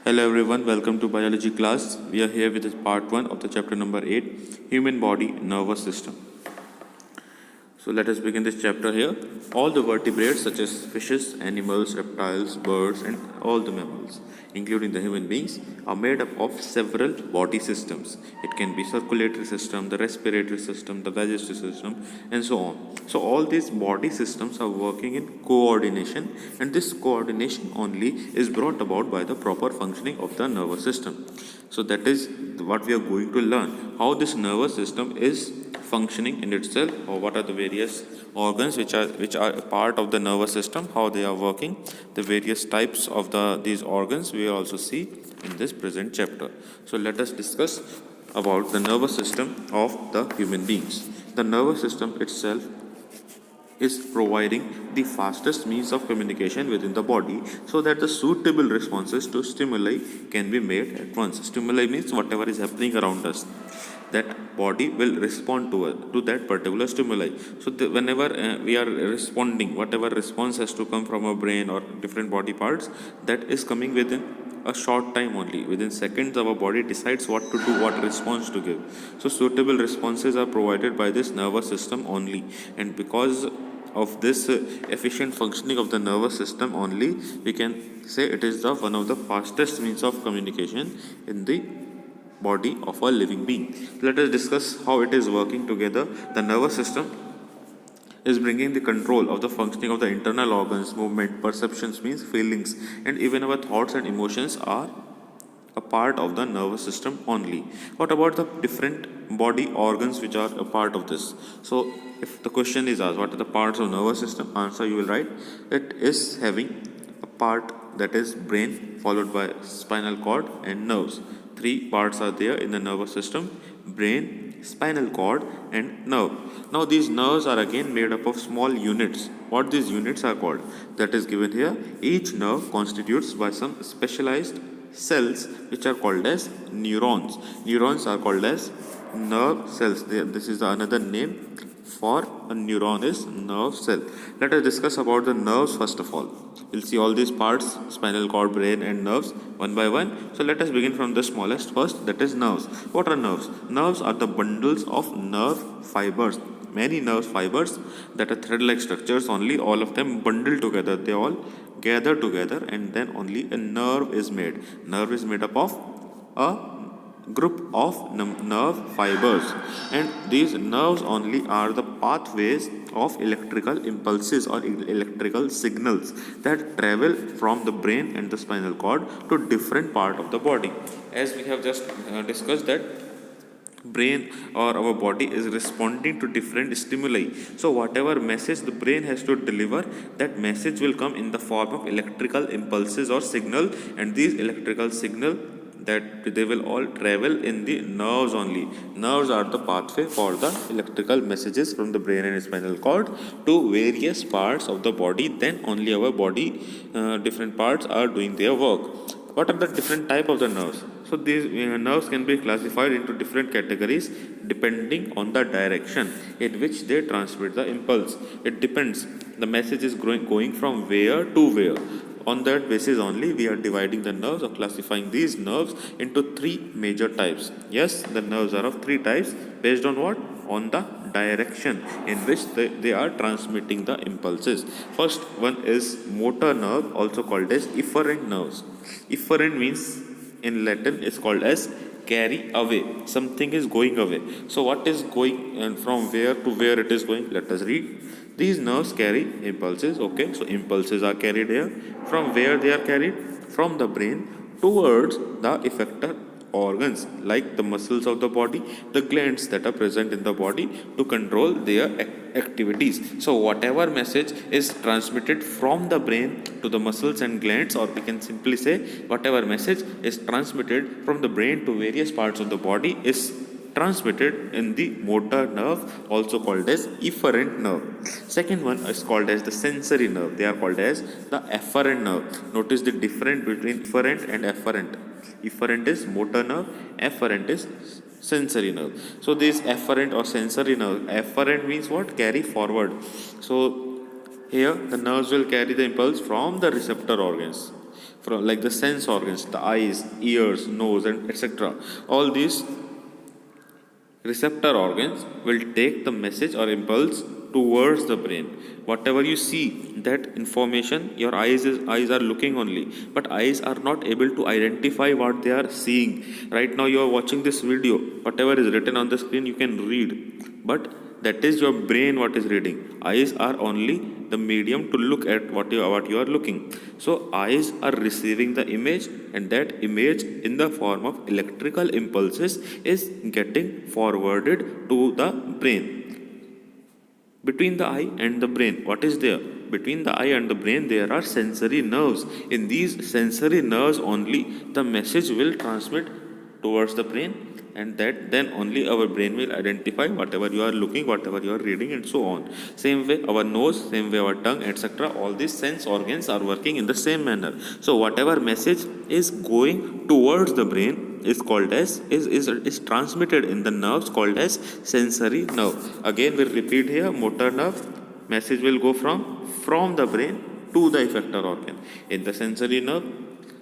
Hello everyone, welcome to biology class. We are here with the part 1 of the chapter number 8, human body nervous system. So let us begin this chapter here. All the vertebrates such as fishes, animals, reptiles, birds and all the mammals, including the human beings, are made up of several body systems. It can be circulatory system, the respiratory system, the digestive system and so on. So all these body systems are working in coordination, and this coordination only is brought about by the proper functioning of the nervous system. So that is what we are going to learn, how this nervous system is functioning in itself, or what are the various organs which are a part of the nervous system, how they are working, the various types of these organs we will also see in this present chapter. So let us discuss about the nervous system of the human beings. The nervous system itself is providing the fastest means of communication within the body, so that the suitable responses to stimuli can be made at once. Stimuli means whatever is happening around us, that body will respond to that particular stimuli. So whenever we are responding, whatever response has to come from our brain or different body parts, that is coming within a short time only. Within seconds our body decides what to do, what response to give. So suitable responses are provided by this nervous system only, and because of this efficient functioning of the nervous system only, we can say it is the one of the fastest means of communication in the body of a living being. Let us discuss how it is working together. The nervous system is bringing the control of the functioning of the internal organs, movement, perceptions means feelings, and even our thoughts and emotions are a part of the nervous system only. What about the different body organs which are a part of this? So if the question is asked, what are the parts of nervous system? Answer you will write, it is having a part that is brain, followed by spinal cord and nerves. Three parts are there in the nervous system: brain, spinal cord and nerve. Now these nerves are again made up of small units. What these units are called, that is given here. Each nerve constitutes by some specialized cells which are called as neurons. Neurons are called as nerve cells. This is another name for a neuron, is nerve cell. Let us discuss about the nerves first of all. We'll see all these parts: spinal cord, brain and nerves, one by one. So let us begin from the smallest first, that is nerves. What are nerves? Nerves are the bundles of nerve fibers. Many nerve fibers that are thread-like structures only, all of them bundled together. They all gather together and then only a nerve is made. Nerve is made up of a group of nerve fibers, and these nerves only are the pathways of electrical impulses or electrical signals that travel from the brain and the spinal cord to different part of the body. As we have just discussed, that brain or our body is responding to different stimuli. So whatever message the brain has to deliver, that message will come in the form of electrical impulses or signal, and these electrical signal, that they will all travel in the nerves only. Nerves are the pathway for the electrical messages from the brain and spinal cord to various parts of the body. Then only our body, different parts are doing their work. What are the different type of the nerves? So these nerves can be classified into different categories depending on the direction in which they transmit the impulse. It depends. The message is going from where to where. On that basis only we are dividing the nerves or classifying these nerves into three major types. Yes, the nerves are of three types based on what? On the direction in which they are transmitting the impulses. First one is motor nerve, also called as efferent nerves. Efferent means in Latin is called as carry away. Something is going away. So what is going and from where to where it is going? Let us read. These nerves carry impulses. Okay, so impulses are carried here. From where they are carried? From the brain towards the effector organs like the muscles of the body, the glands that are present in the body to control their activities. So whatever message is transmitted from the brain to the muscles and glands, or we can simply say whatever message is transmitted from the brain to various parts of the body, is transmitted in the motor nerve, also called as efferent nerve. Second one is called as the sensory nerve. They are called as the afferent nerve. Notice the difference between efferent and afferent. Efferent is motor nerve, afferent is sensory nerve. So this afferent or sensory nerve, afferent means what? Carry forward. So here the nerves will carry the impulse from the receptor organs like the sense organs, the eyes, ears, nose, and etc. All these receptor organs will take the message or impulse towards the brain. Whatever you see, that information, your eyes are looking only, but eyes are not able to identify what they are seeing. Right now you are watching this video, whatever is written on the screen you can read, but that is your brain what is reading. Eyes are only the medium to look at what you are looking. So eyes are receiving the image, and that image in the form of electrical impulses is getting forwarded to the brain. Between the eye and the brain, what is there? Between the eye and the brain, there are sensory nerves. In these sensory nerves only, the message will transmit towards the brain, and that then only our brain will identify whatever you are looking, whatever you are reading, and so on. Same way our nose, same way our tongue, etc. All these sense organs are working in the same manner. So whatever message is going towards the brain is called as is transmitted in the nerves called as sensory nerve. Again we'll repeat here: motor nerve, message will go from the brain to the effector organ. In the sensory nerve,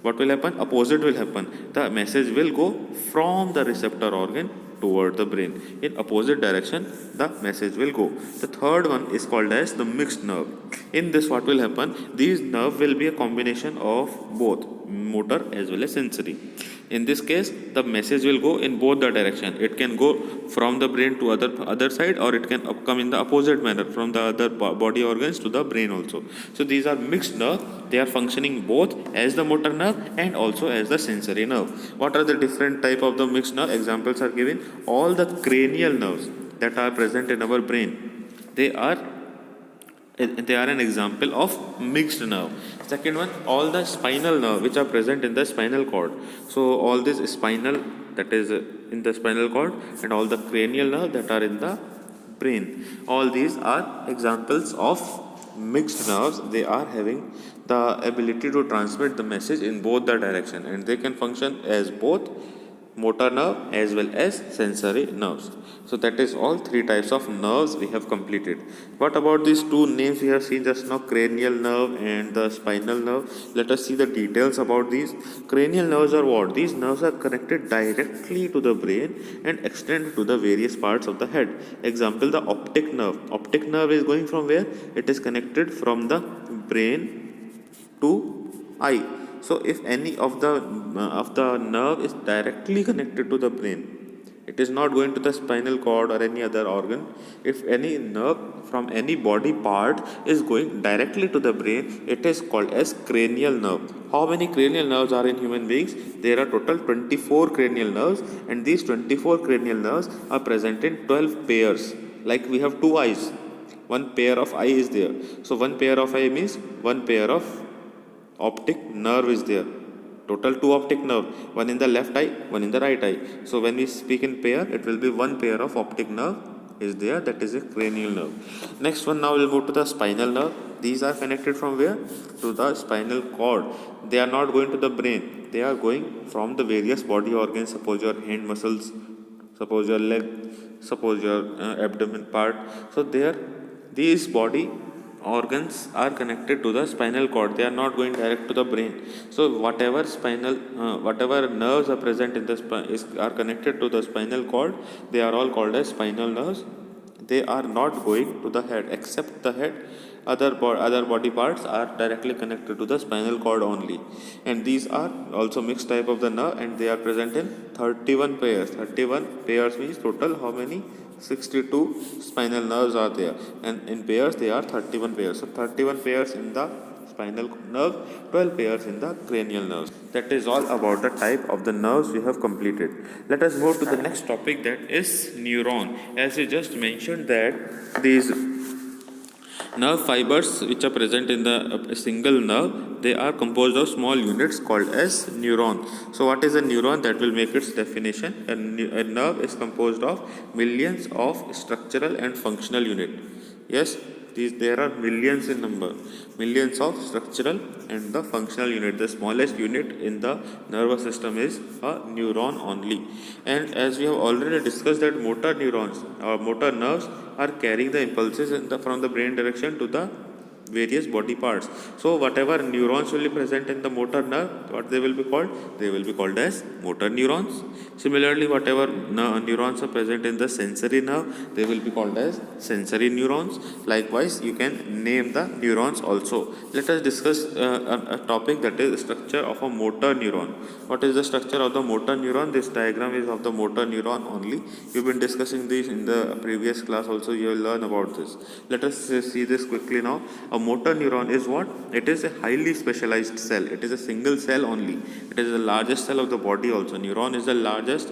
what will happen? Opposite will happen. The message will go from the receptor organ toward the brain. In opposite direction, the message will go. The third one is called as the mixed nerve. In this, what will happen? These nerve will be a combination of both motor as well as sensory. In this case, the message will go in both the direction. It can go from the brain to other side, or it can come in the opposite manner from the other body organs to the brain also. So these are mixed nerve. They are functioning both as the motor nerve and also as the sensory nerve. What are the different type of the mixed nerve? Examples are given. All the cranial nerves that are present in our brain, they are an example of mixed nerve. Second one, all the spinal nerve which are present in the spinal cord. So all this spinal, that is in the spinal cord, and all the cranial nerve that are in the brain, all these are examples of mixed nerves. They are having the ability to transmit the message in both the direction, and they can function as both motor nerve as well as sensory nerves. So that is all three types of nerves we have completed. What about these two names we have seen just now, cranial nerve and the spinal nerve? Let us see the details about these. Cranial nerves are what? These nerves are connected directly to the brain and extend to the various parts of the head. Example, the optic nerve. Optic nerve is going from where? It is connected from the brain to eye. So if any of the nerve is directly connected to the brain, it is not going to the spinal cord or any other organ. If any nerve from any body part is going directly to the brain, it is called as cranial nerve. How many cranial nerves are in human beings? There are total 24 cranial nerves, and these 24 cranial nerves are present in 12 pairs. Like we have two eyes, one pair of eye is there. So one pair of eye means one pair of optic nerve is there. Total two optic nerve, one in the left eye, one in the right eye. So when we speak in pair, it will be one pair of optic nerve is there, that is a cranial nerve. Next one, now we'll move to the spinal nerve. These are connected from where? To the spinal cord. They are not going to the brain. They are going from the various body organs. Suppose your hand muscles, suppose your leg, suppose your abdomen part. So these body organs are connected to the spinal cord. They are not going direct to the brain. So whatever nerves are present in the are connected to the spinal cord, they are all called as spinal nerves. They are not going to the head, except the head. Other body parts are directly connected to the spinal cord only. And these are also mixed type of the nerve, and they are present in 31 pairs. 31 pairs means total how many? 62 spinal nerves are there, and in pairs they are 31 pairs. So 31 pairs in the spinal nerve, 12 pairs in the cranial nerves. That is all about the type of the nerves we have completed. Let us move to the next topic, that is neuron. As we just mentioned that these nerve fibers which are present in the single nerve, they are composed of small units called as neuron. So what is a neuron? That will make its definition. A nerve is composed of millions of structural and functional units. Yes, there are millions in number, millions of structural and the functional unit. The smallest unit in the nervous system is a neuron only. And as we have already discussed that motor neurons or motor nerves are carrying the impulses from the brain direction to the various body parts. So whatever neurons will be present in the motor nerve, what they will be called? They will be called as motor neurons. Similarly, whatever neurons are present in the sensory nerve, they will be called as sensory neurons. Likewise, you can name the neurons also. Let us discuss a topic, that is structure of a motor neuron. What is the structure of the motor neuron? This diagram is of the motor neuron only. You've been discussing this in the previous class also. You will learn about this. Let us see this quickly now. A motor neuron is what? It is a highly specialized cell. It is a single cell only. It is the largest cell of the body also. Neuron is the largest,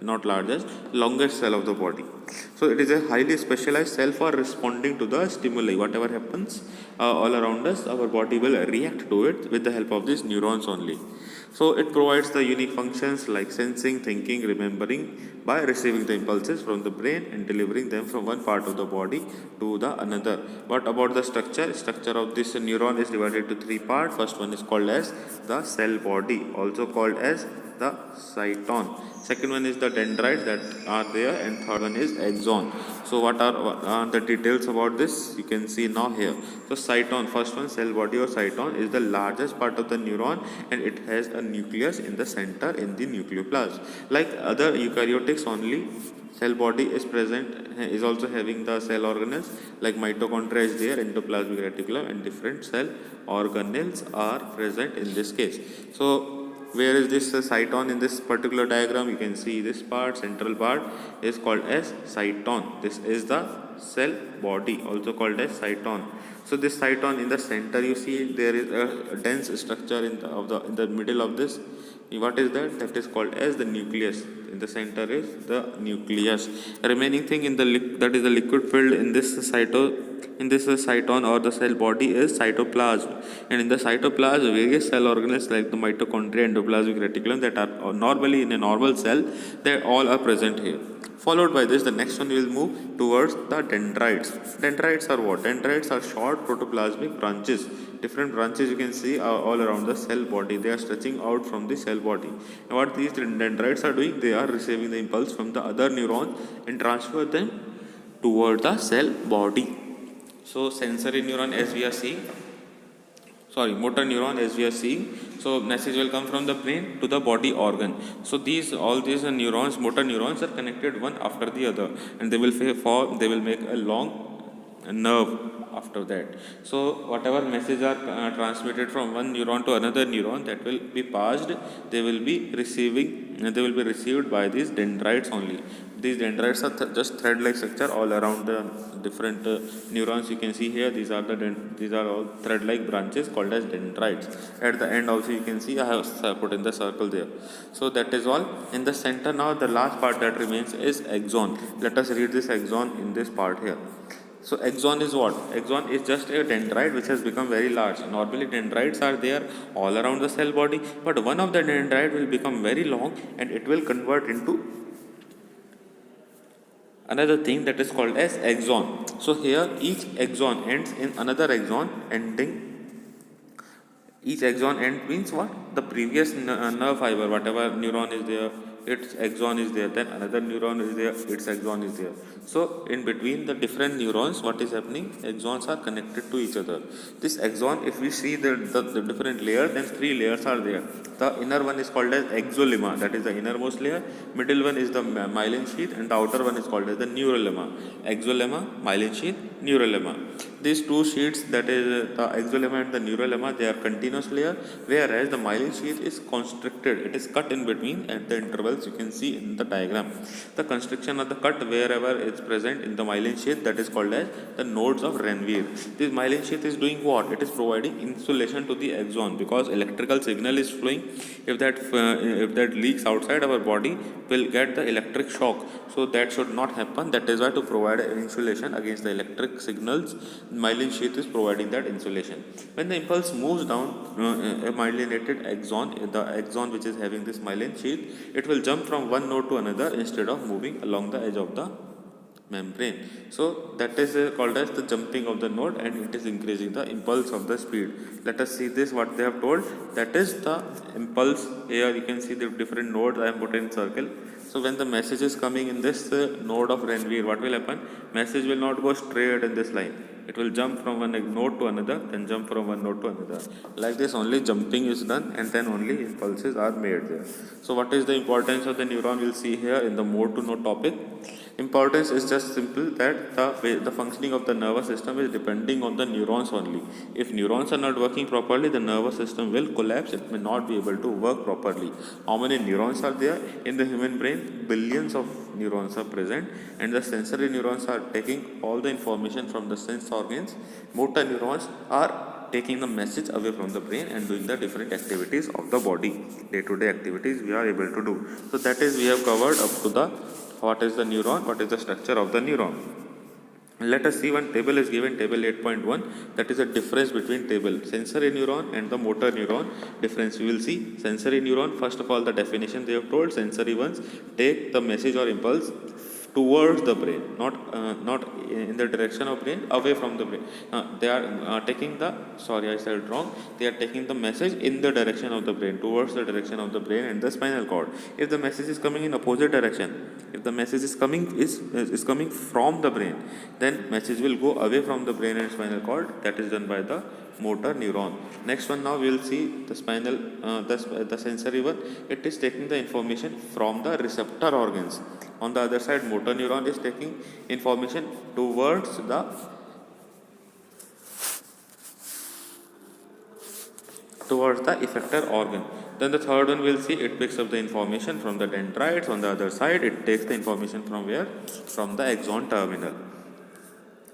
not largest, longest cell of the body. So it is a highly specialized cell for responding to the stimuli. Whatever happens all around us, our body will react to it with the help of these neurons only. So it provides the unique functions like sensing, thinking, remembering by receiving the impulses from the brain and delivering them from one part of the body to the another. What about the structure? Structure of this neuron is divided to three parts. First one is called as the cell body, also called as the cyton. Second one is the dendrites that are there, and third one is axon. So what are the details about this? You can see now here. So cyton, first one, cell body or cyton, is the largest part of the neuron, and it has a nucleus in the center in the nucleoplasm. Like other eukaryotics only, cell body is present, is also having the cell organelles like mitochondria is there, endoplasmic reticulum, and different cell organelles are present in this case. So where is this cyton in this particular diagram? You can see this part, central part, is called as cyton. This is the cell body, also called as cyton. So this cyton, in the center you see there is a dense structure in the middle of this. What is that? That is called as the nucleus. In the center is the nucleus. Remaining thing in the that is the liquid filled in this cyton or the cell body is cytoplasm. And in the cytoplasm, various cell organelles like the mitochondria, endoplasmic reticulum, that are normally in a normal cell, they all are present here. Followed by this, the next one will move towards the dendrites. Dendrites are what? Dendrites are short protoplasmic branches. Different branches you can see are all around the cell body. They are stretching out from the cell body. And what these dendrites are doing, they are receiving the impulse from the other neurons and transfer them toward the cell body. So sensory neuron, as we are seeing, motor neuron, as we are seeing. So message will come from the brain to the body organ. So all these neurons, motor neurons, are connected one after the other, and they will make a long nerve after that. So whatever messages are transmitted from one neuron to another neuron, that will be passed. They will be received by these dendrites only. These dendrites are just thread-like structure all around the different neurons. You can see here, these are all thread-like branches called as dendrites. At the end also you can see I have put in the circle there. So that is all. In the center now, the last part that remains is axon. Let us read this axon in this part here. So axon is what? Axon is just a dendrite which has become very large. Normally dendrites are there all around the cell body, but one of the dendrite will become very long and it will convert into another thing that is called as axon. So here each axon ends in another axon ending. Each axon end means what? The previous nerve fiber, whatever neuron is there, its axon is there, then another neuron is there, its axon is there. So in between the different neurons, what is happening? Axons are connected to each other. This axon, if we see the different layers, then three layers are there. The inner one is called as axolemma, that is the innermost layer. Middle one is the myelin sheath, and the outer one is called as the neurolemma. Axolemma, myelin sheath, neurolemma. These two sheets, that is the axolemma and the neurolemma, they are continuous layer, whereas the myelin sheath is constricted. It is cut in between at the intervals you can see in the diagram. The constriction of the cut wherever it's present in the myelin sheath, that is called as the nodes of Ranvier. This myelin sheath is doing what? It is providing insulation to the axon, because electrical signal is flowing. If that leaks outside, our body will get the electric shock. So that should not happen. That is why, to provide insulation against the electric signals, myelin sheath is providing that insulation. When the impulse moves down a myelinated axon, the axon which is having this myelin sheath, it will jump from one node to another instead of moving along the edge of the membrane. So that is called as the jumping of the node, and it is increasing the impulse of the speed. Let us see this, what they have told. That is the impulse. Here you can see the different nodes I am put in circle. So when the message is coming in this node of Ranvier, what will happen? Message will not go straight in this line. It will jump from one node to another, then jump from one node to another. Like this only jumping is done, and then only impulses are made there. So what is the importance of the neuron? We'll see here in the mode to node topic. Importance is just simple that the functioning of the nervous system is depending on the neurons only. If neurons are not working properly, the nervous system will collapse. It may not be able to work properly. How many neurons are there in the human brain? Billions of neurons are present, and the sensory neurons are taking all the information from the sense organs. Motor neurons are taking the message away from the brain and doing the different activities of the body. Day-to-day activities we are able to do. So that is, we have covered up to the what is the neuron, what is the structure of the neuron. Let us see, one table is given, table 8.1, that is a difference between table sensory neuron and the motor neuron. Difference we will see. Sensory neuron, first of all, the definition they have told, sensory ones take the message or impulse towards the brain, not in the direction of brain, away from the brain. They are taking the, sorry I said wrong, they are taking the message in the direction of the brain, towards the direction of the brain and the spinal cord. If the message is coming in opposite direction, if the message is coming from the brain, then message will go away from the brain and spinal cord. That is done by the motor neuron. Next one, now we will see the spinal, the sensory one. It is taking the information from the receptor organs. On the other side, motor neuron is taking information towards the effector organ. Then the third one, we'll see, it picks up the information from the dendrites. On the other side, it takes the information from where? From the axon terminal.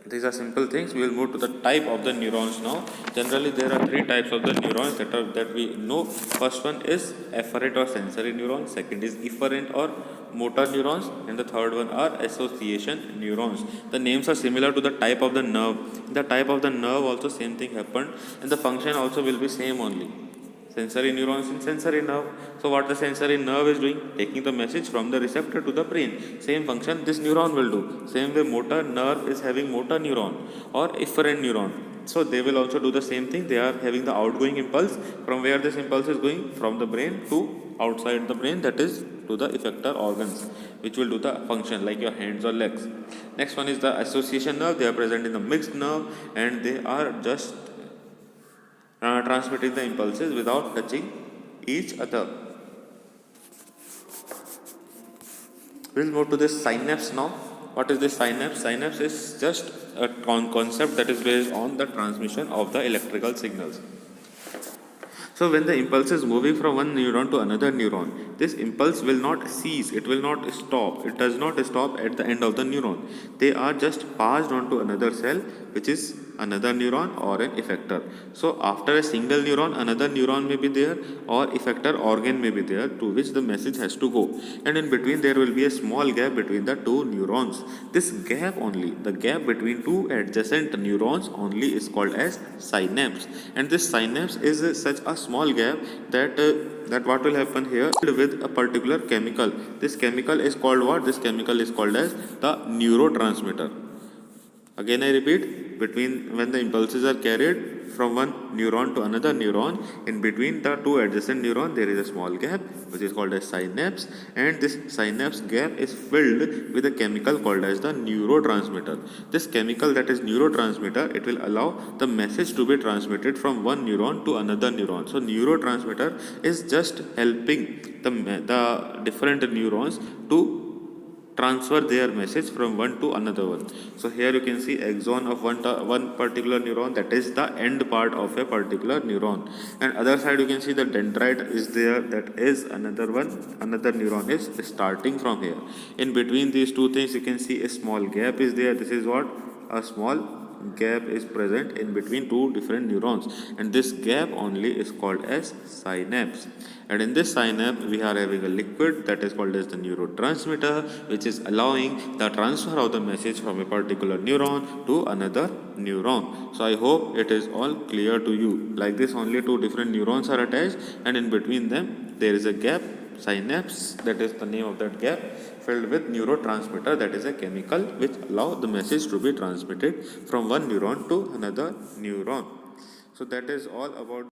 These are simple things. We will move to the type of the neurons now. Generally, there are three types of the neurons that we know. First one is afferent or sensory neurons. Second is efferent or motor neurons, and the third one are association neurons. The names are similar to the type of the nerve. The type of the nerve also same thing happened, and the function also will be same only. Sensory neurons in sensory nerve. So what the sensory nerve is doing? Taking the message from the receptor to the brain. Same function this neuron will do. Same way motor nerve is having motor neuron or efferent neuron. So they will also do the same thing. They are having the outgoing impulse. From where this impulse is going? From the brain to outside the brain, that is to the effector organs, which will do the function like your hands or legs. Next one is the association nerve. They are present in the mixed nerve, and they are just transmitting the impulses without touching each other. We'll move to this synapse now. What is this synapse? Synapse is just a concept that is based on the transmission of the electrical signals. So when the impulse is moving from one neuron to another neuron, this impulse will not cease, it will not stop, it does not stop at the end of the neuron. They are just passed on to another cell, which is another neuron or an effector. So after a single neuron, another neuron may be there or effector organ may be there to which the message has to go. And in between there will be a small gap between the two neurons. This gap only, the gap between two adjacent neurons only is called as synapse. And this synapse is such a small gap that what will happen here with a particular chemical. This chemical is called what? This chemical is called as the neurotransmitter. Again I repeat, between when the impulses are carried from one neuron to another neuron, in between the two adjacent neurons there is a small gap which is called as synapse, and this synapse gap is filled with a chemical called as the neurotransmitter. This chemical, that is neurotransmitter, it will allow the message to be transmitted from one neuron to another neuron. So neurotransmitter is just helping the different neurons to transfer their message from one to another one. So here you can see axon of one particular neuron, that is the end part of a particular neuron, and other side you can see the dendrite is there, that is another one, another neuron is starting from here. In between these two things you can see a small gap is there. This is what? A small gap is present in between two different neurons, and this gap only is called as synapse. And in this synapse we are having a liquid that is called as the neurotransmitter, which is allowing the transfer of the message from a particular neuron to another neuron. So I hope it is all clear to you. Like this only two different neurons are attached, and in between them there is a gap, synapse, that is the name of that gap, filled with neurotransmitter, that is a chemical which allow the message to be transmitted from one neuron to another neuron. So that is all about